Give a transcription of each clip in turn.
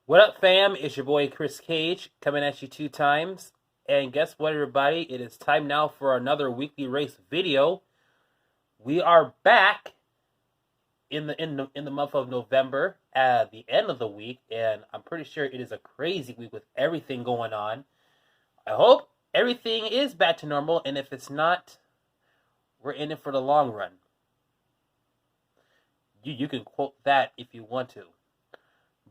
What up, fam? It's your boy Chris Cage coming at you 2 times. And guess what, everybody? It is time now for another weekly race video. We are back in the month of November at the end of the week, and I'm pretty sure it is a crazy week with everything going on. I hope everything is back to normal, and if it's not, we're in it for the long run. You can quote that if you want to.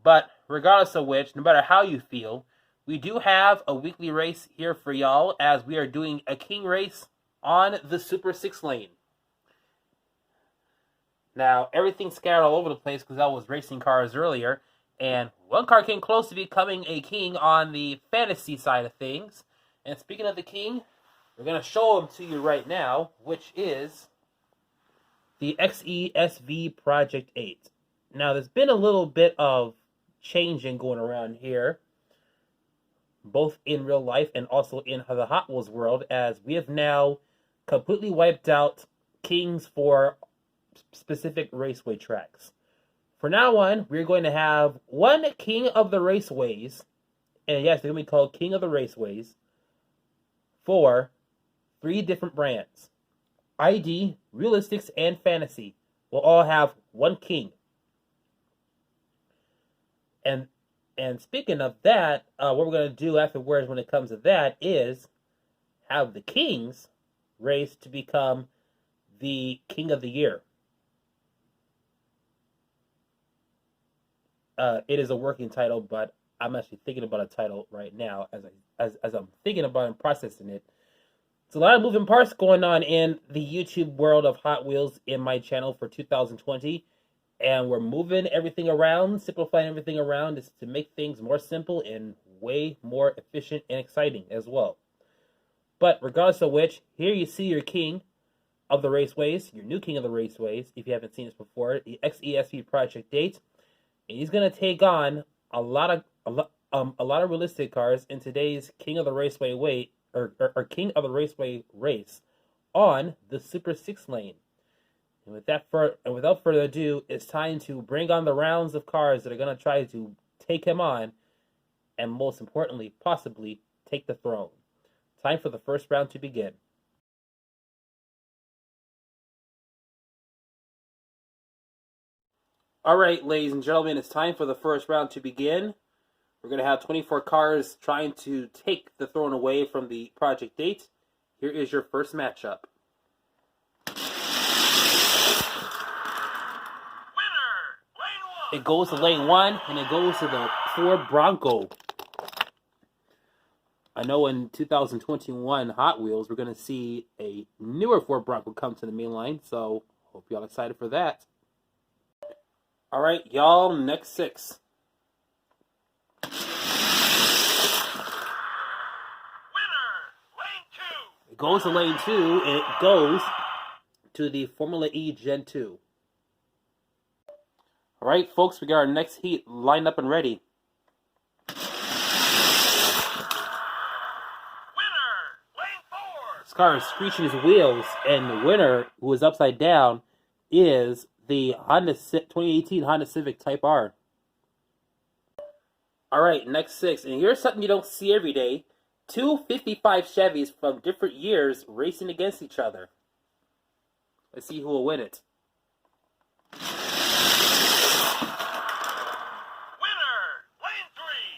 But regardless of which, no matter how you feel, we do have a weekly race here for y'all as we are doing a king race on the Super 6 lane. Now, everything's scattered all over the place because I was racing cars earlier, and one car came close to becoming a king on the fantasy side of things. And speaking of the king, we're going to show him to you right now, which is the XESV Project 8. Now, there's been a little bit of changing going around here, both in real life and also in the Hot Wheels world, as we have now completely wiped out kings for specific raceway tracks. For now on, we're going to have one king of the raceways, and yes, they're going to be called King of the Raceways, for 3 different brands. ID, Realistics, and Fantasy will all have one king. And speaking of that, what we're going to do afterwards when it comes to that is have the kings race to become the King of the Year. It is a working title, but I'm actually thinking about a title right now as I'm thinking about and processing it. There's a lot of moving parts going on in the YouTube world of Hot Wheels in my channel for 2020. And we're moving everything around, simplifying everything around is to make things more simple and way more efficient and exciting as well. But regardless of which, here you see your king of the raceways, your new king of the raceways, if you haven't seen this before, the XESV Project 8. And he's going to take on a lot of realistic cars in today's King of the Raceway King of the Raceway race on the Super 6 lane. And without further ado, it's time to bring on the rounds of cars that are going to try to take him on, and most importantly, possibly take the throne. Time for the first round to begin. All right, ladies and gentlemen, it's time for the first round to begin. We're going to have 24 cars trying to take the throne away from the Project 8. Here is your first matchup. It goes to lane 1, and it goes to the Ford Bronco. I know in 2021 Hot Wheels, we're going to see a newer Ford Bronco come to the main line, so hope y'all excited for that. All right, y'all, next 6. Winner, lane 2. It goes to lane 2, and it goes to the Formula E Gen 2. All right, folks, we got our next heat lined up and ready. Winner, lane 4. This car is screeching his wheels, and the winner, who is upside down, is the 2018 Honda Civic Type R. All right, next 6, and here's something you don't see every day. 2 55 Chevys from different years racing against each other. Let's see who will win it.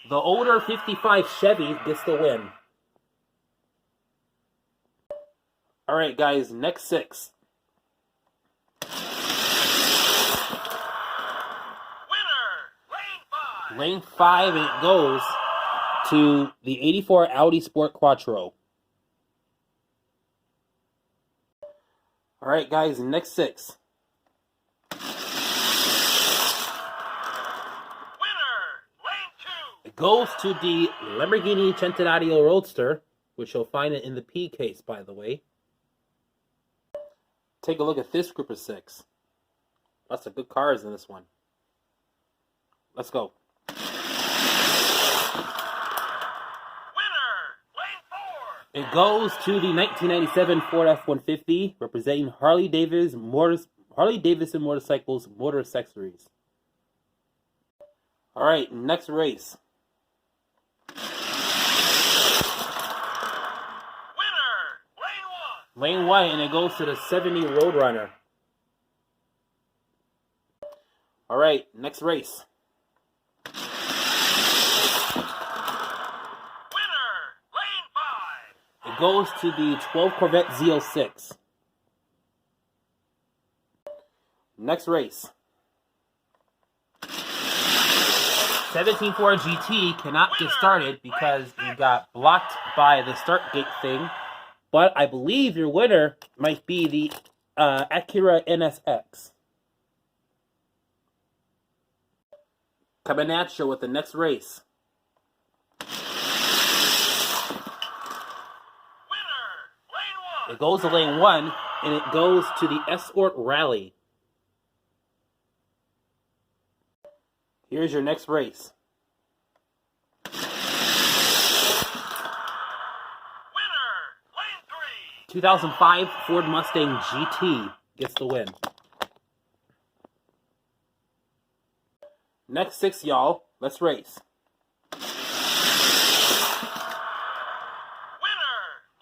The older 55 Chevy gets the win. All right, guys, next 6. Winner, Lane 5, and it goes to the 84 Audi Sport Quattro. All right, guys, next 6. Goes to the Lamborghini Centenario Roadster, which you'll find it in the P case, by the way. Take a look at this group of 6. Lots of good cars in this one. Let's go. Winner, lane 4. It goes to the 1997 Ford F-150, representing Harley Davidson Motorcycles Motor Accessories. All right, next race. Winner. Lane 1. Lane 1, and it goes to the 70 Roadrunner. All right, next race. Winner. Lane 5. It goes to the 12 Corvette Z06. Next race. 17 Ford GT cannot get started because you got blocked by the start gate thing. But I believe your winner might be the Acura NSX. Coming at you with the next race. Winner. Lane 1. It goes to lane 1, and it goes to the Escort Rally. Here's your next race. Winner. Lane 3. 2005 Ford Mustang GT gets the win. Next 6, y'all. Let's race. Winner.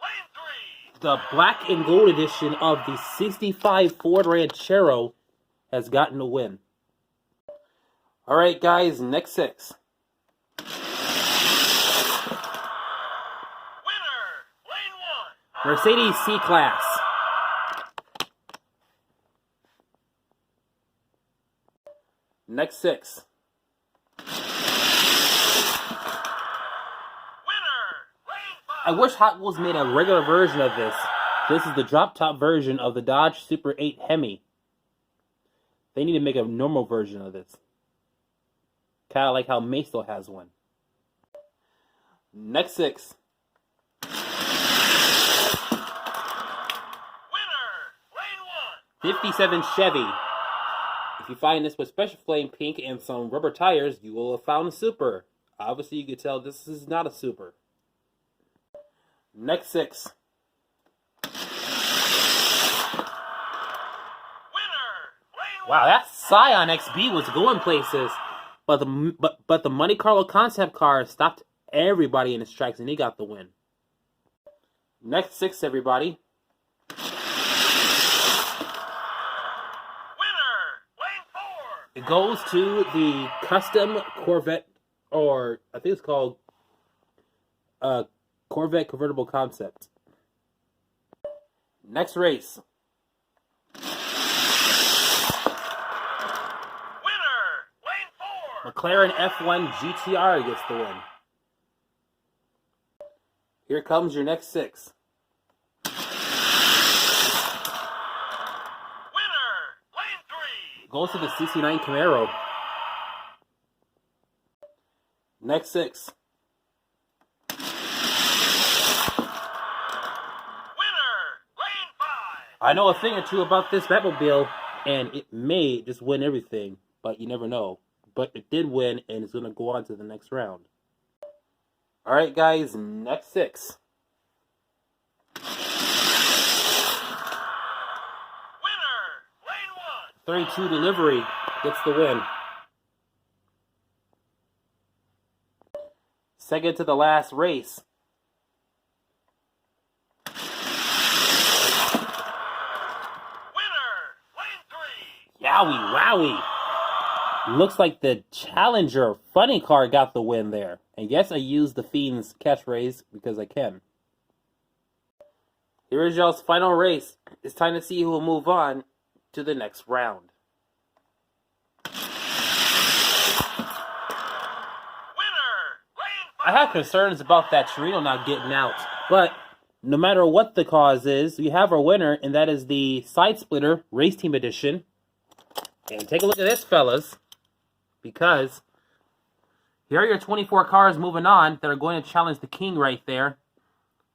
Lane 3. The black and gold edition of the 65 Ford Ranchero has gotten a win. All right, guys, next 6. Winner. Lane 1. Mercedes C-Class. Next 6. Winner. Lane 5. I wish Hot Wheels made a regular version of this. This is the drop-top version of the Dodge Super 8 Hemi. They need to make a normal version of this. Kind of like how Maso has one. Next 6. Winner. Lane 1. 57 Chevy. If you find this with special flame pink and some rubber tires, you will have found a super. Obviously, you can tell this is not a super. Next 6. Winner. Lane 1. Wow, that Scion XB was going places. But the Monte Carlo concept car stopped everybody in its tracks, and he got the win. Next 6, everybody. Winner. Lane 4. It goes to the custom Corvette, or I think it's called Corvette Convertible Concept. Next race. McLaren F1 GTR gets the win. Here comes your next 6. Winner. Lane 3. Goes to the 69 Camaro. Next 6. Winner. Lane 5. I know a thing or two about this Batmobile, and it may just win everything, but you never know. But it did win, and it's going to go on to the next round. All right, guys, next 6. Winner. Lane 1. 32 Delivery gets the win. Second to the last race. Winner. Lane 3. Yowie, wowie. Looks like the Challenger funny car got the win there. And yes, I used the Fiend's catchphrase because I can. Here is y'all's final race. It's time to see who will move on to the next round. Winner. Lane 5. I have concerns about that Torino not getting out. But no matter what the cause is, we have our winner, and that is the Side Splitter Race Team Edition. And take a look at this, fellas. Because here are your 24 cars moving on that are going to challenge the king right there.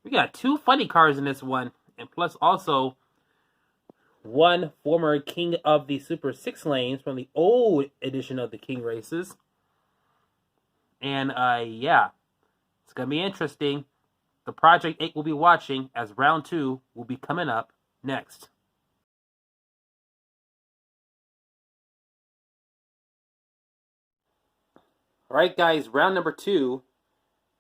We got 2 funny cars in this one. And plus also 1 former king of the Super 6 lanes from the old edition of the King races. And yeah, it's going to be interesting. The Project 8 will be watching as round 2 will be coming up next. All right, guys, round number 2,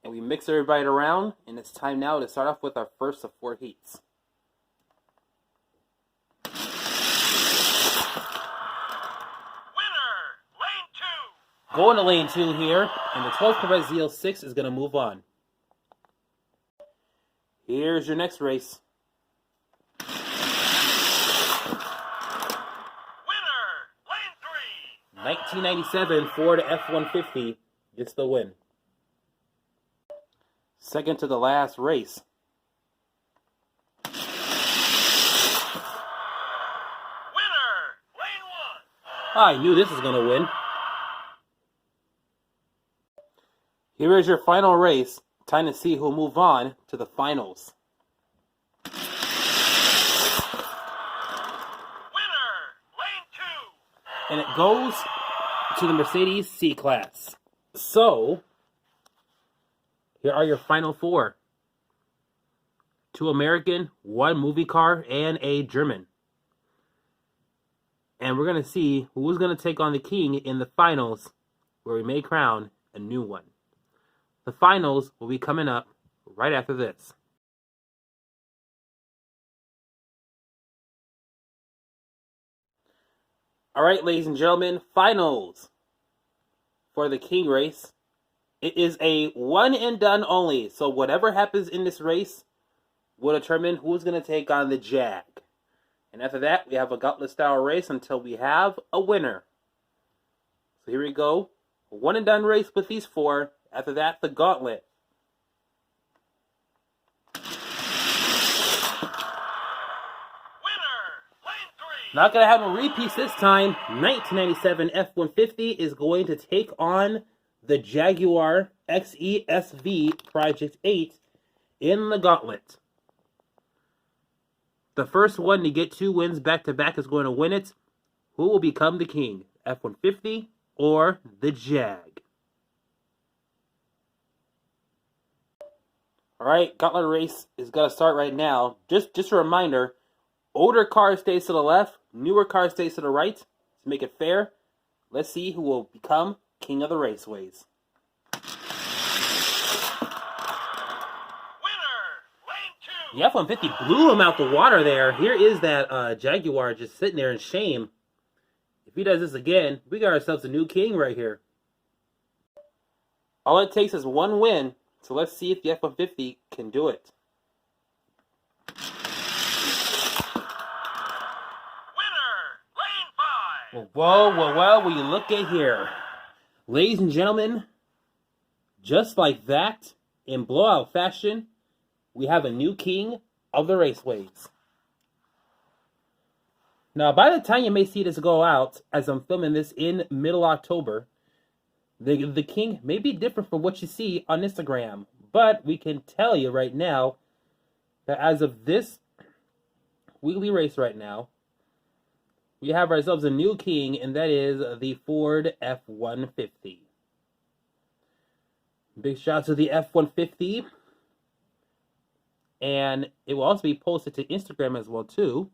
and we mix everybody around, and it's time now to start off with our first of 4 heats. Winner, lane 2. Going to lane 2 here, and the 12 Corvette ZL6 is going to move on. Here's your next race. Winner, lane 3. 1997 Ford F-150 gets the win. Second to the last race. Winner, lane 1. I knew this was going to win. Here is your final race. Time to see who'll move on to the finals. Winner, lane 2. And it goes to the Mercedes C-Class. So, here are your final 4. 2 American, 1 movie car, and a German. And we're going to see who's going to take on the king in the finals, where we may crown a new one. The finals will be coming up right after this. All right, ladies and gentlemen, finals for the king race. It is a one and done only, so whatever happens in this race will determine who's going to take on the Jag. And after that, we have a gauntlet style race until we have a winner. So here we go. A one and done race with these 4. After that, the gauntlet. Winner, lane 3. Not going to have no repeats this time. 1997 F-150 is going to take on the Jaguar XE-SV Project 8 in the gauntlet. The first one to get 2 wins back-to-back is going to win it. Who will become the king? F-150 or the Jag? All right, gauntlet race is going to start right now. Just a reminder, older car stays to the left, newer car stays to the right. To make it fair, let's see who will become king of the raceways. Winner, lane 2. The F-150 blew him out the water there. Here is that Jaguar just sitting there in shame. If he does this again, we got ourselves a new king right here. All it takes is 1 win. So let's see if the F-150 can do it. Winner, lane 5. Whoa, will you look at here. Ladies and gentlemen, just like that, in blowout fashion, we have a new king of the raceways. Now, by the time you may see this go out, as I'm filming this in middle October, the king may be different from what you see on Instagram, but we can tell you right now that as of this weekly race right now, we have ourselves a new king, and that is the Ford F-150. Big shout out to the F-150, and it will also be posted to Instagram as well too,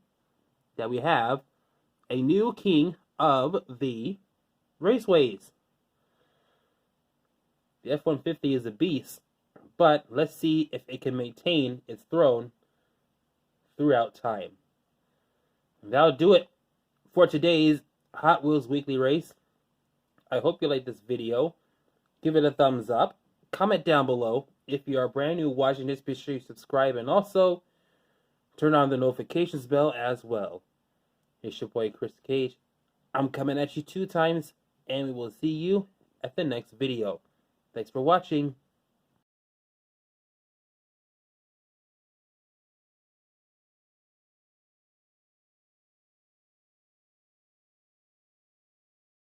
that we have a new king of the raceways. The F-150 is a beast, but let's see if it can maintain its throne throughout time. And that'll do it for today's Hot Wheels Weekly Race. I hope you like this video. Give it a thumbs up. Comment down below. If you are brand new watching this, be sure you subscribe and also turn on the notifications bell as well. It's your boy Chris Cage. I'm coming at you 2 times, and we will see you at the next video. Thanks for watching.